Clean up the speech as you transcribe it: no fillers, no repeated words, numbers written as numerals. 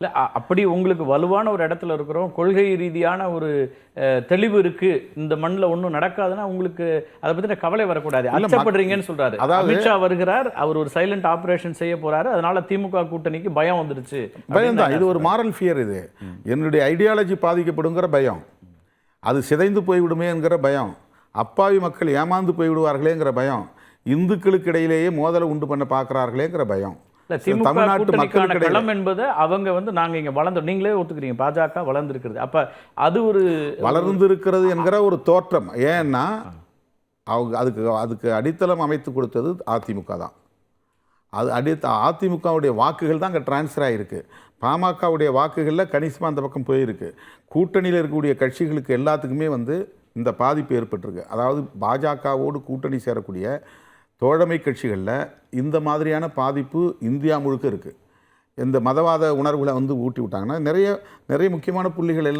இல்லை அப்படி உங்களுக்கு வலுவான ஒரு இடத்துல இருக்கிறோம், கொள்கை ரீதியான ஒரு தெளிவு இருக்கு, இந்த மண்ணில் ஒன்றும் நடக்காதுன்னா உங்களுக்கு அதை பற்றின கவலை வரக்கூடாது. அச்சப்படுறீங்கன்னு சொல்றாரு. அமித்ஷா வருகிறார், அவர் ஒரு சைலண்ட் ஆபரேஷன் செய்ய போறாரு, அதனால திமுக கூட்டணிக்கு பயம் வந்துருச்சு. பயம் தான், இது ஒரு மாரல் ஃபியர். இது என்னுடைய ஐடியாலஜி பாதிக்கப்படுங்கிற பயம், அது சிதைந்து போய்விடுமேங்கிற பயம், அப்பாவி மக்கள் ஏமாந்து போய்விடுவார்களேங்கிற பயம், இந்துக்களுக்கு இடையிலேயே மோதலை உண்டு பண்ண பார்க்குறார்களேங்கிற பயம். தமிழ்நாட்டு மக்களுக்கான களம் என்பது அவங்க நாங்க இங்க வளர்ந்தோம், நீங்களே ஒத்துக்கிறீங்க பாஜக வளர்ந்துருக்கிறது, அப்ப அது ஒரு வளர்ந்திருக்கிறது என்கிற ஒரு தோற்றம். ஏன்னா அவங்க அதுக்கு அடித்தளம் அமைத்து கொடுத்தது அதிமுக தான். அது அதிமுகவுடைய வாக்குகள் தான் அங்கே டிரான்ஸ்ஃபர் ஆகிருக்கு. பாமகவுடைய வாக்குகளில் கணிசமாக அந்த பக்கம் போயிருக்கு. கூட்டணியில் இருக்கக்கூடிய கட்சிகளுக்கு எல்லாத்துக்குமே இந்த பாதிப்பு ஏற்பட்டிருக்கு. அதாவது பாஜகவோடு கூட்டணி சேரக்கூடிய தோழமை கட்சிகளில் இந்த மாதிரியான பாதிப்பு இந்தியா முழுக்க இருக்குது. இந்த மதவாத உணர்வுகளை ஊட்டி விட்டாங்கன்னா நிறைய முக்கியமான புள்ளிகள் எல்லாம்